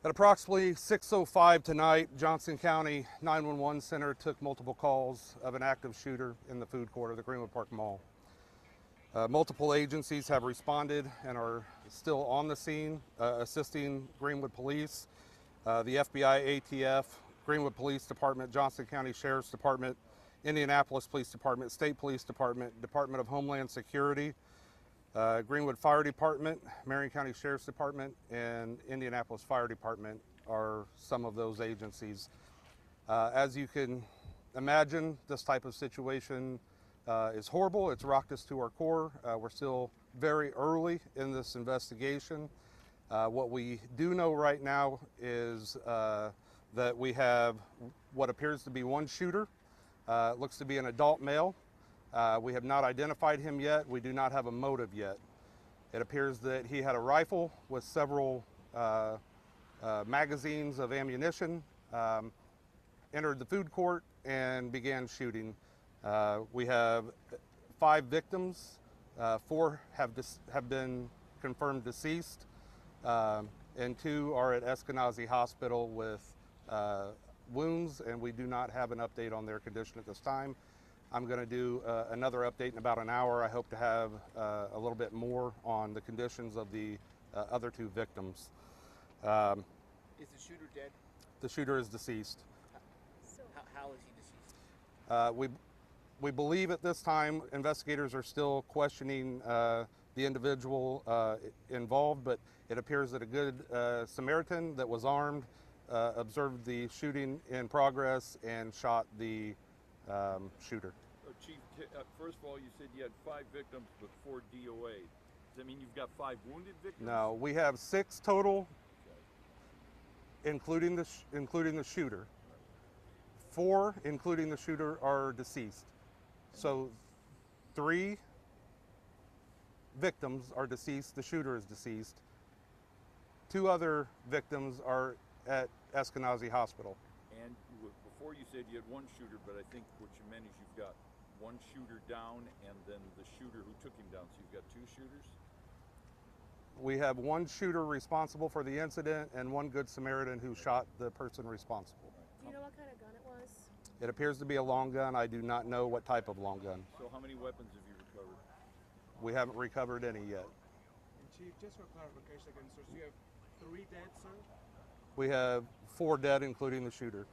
At approximately 6:05 tonight, Johnson County 911 Center took multiple calls of an active shooter in the food court of the Greenwood Park Mall. Multiple agencies have responded and are still on the scene, assisting Greenwood Police, the FBI, ATF, Greenwood Police Department, Johnson County Sheriff's Department, Indianapolis Police Department, State Police Department, Department of Homeland Security, Greenwood Fire Department, Marion County Sheriff's Department, and Indianapolis Fire Department are some of those agencies. As you can imagine, this type of situation is horrible. It's rocked us to our core. We're still very early in this investigation. What we do know right now is that we have what appears to be one shooter. It looks to be an adult male. We have not identified him yet. We do not have a motive yet. It appears that he had a rifle with several magazines of ammunition, entered the food court and began shooting. We have 5 victims. 4 have been confirmed deceased, and 2 are at Eskenazi Hospital with wounds, and we do not have an update on their condition at this time. I'm going to do another update in about an hour. I hope to have a little bit more on the conditions of the other 2 victims. Is the shooter dead? The shooter is deceased. So how is he deceased? We believe at this time investigators are still questioning the individual involved, but it appears that a good Samaritan that was armed observed the shooting in progress and shot the shooter. Chief, first of all, you said you had 5 victims but 4 DOA. Does that mean you've got 5 wounded victims? No, we have 6 total, including the shooter. 4, including the shooter, are deceased. So 3 victims are deceased. The shooter is deceased. 2 other victims are at Eskenazi Hospital. And before you said you had 1 shooter, but I think what you meant is you've got 1 shooter down and then the shooter who took him down. So you've got 2 shooters? We have 1 shooter responsible for the incident and 1 good Samaritan who shot the person responsible. Do you know what kind of gun it was? It appears to be a long gun. I do not know what type of long gun. So how many weapons have you recovered? We haven't recovered any yet. And Chief, just for clarification again, sir, so you have 3 dead, sir? We have 4 dead, including the shooter.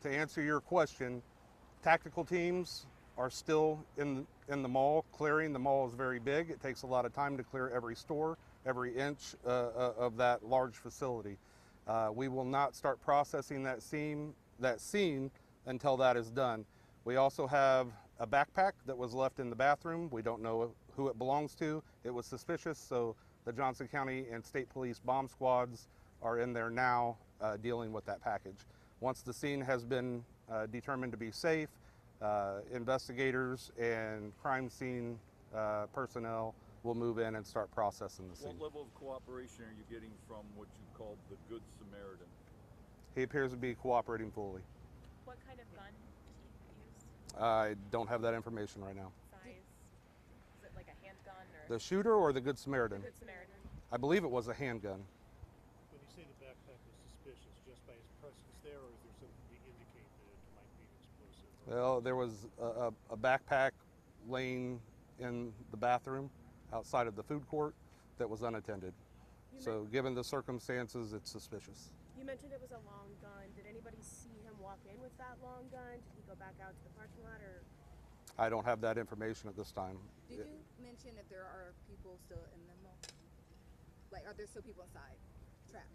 To answer your question, tactical teams are still in the mall clearing. The mall is very big. It takes a lot of time to clear every store, every inch of that large facility. We will not start processing that scene until that is done. We also have a backpack that was left in the bathroom. We don't know who it belongs to. It was suspicious, so the Johnson County and State Police bomb squads are in there now dealing with that package. Once the scene has been determined to be safe, investigators and crime scene personnel will move in and start processing the scene. What level of cooperation are you getting from what you called the Good Samaritan? He appears to be cooperating fully. What kind of gun did he use? I don't have that information right now. Size? Is it like a handgun or? The shooter or the Good Samaritan? Good Samaritan. I believe it was a handgun. When you say the backpack was suspicious, just by his presence there, or is there something to indicate that it might be explosive? Well, there was a backpack laying in the bathroom outside of the food court that was unattended. So given the circumstances, it's suspicious. You mentioned it was a long gun. Did anybody see him walk in with that long gun? Did he go back out to the parking lot, or? I don't have that information at this time. Did you mention if there are people still in the mall? Like, are there still people inside, trapped?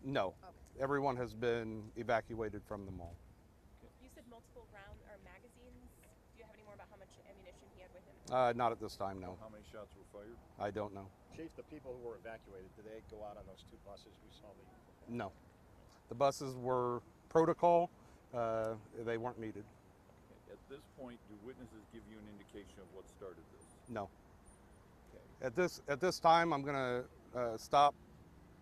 No. Okay. Everyone has been evacuated from the mall. You said multiple rounds or magazines. Do you have any more about how much ammunition he had with him? Not at this time, no. How many shots were fired? I don't know. Chief, the people who were evacuated, did they go out on those 2 buses we saw? No. The buses were protocol. They weren't needed. At this point, do witnesses give you an indication of what started this? No. Okay. At this time, I'm going to stop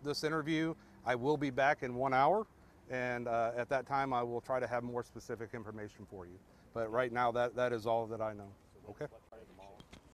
this interview. I will be back in 1 hour, and at that time, I will try to have more specific information for you. But right now, that is all that I know. Okay.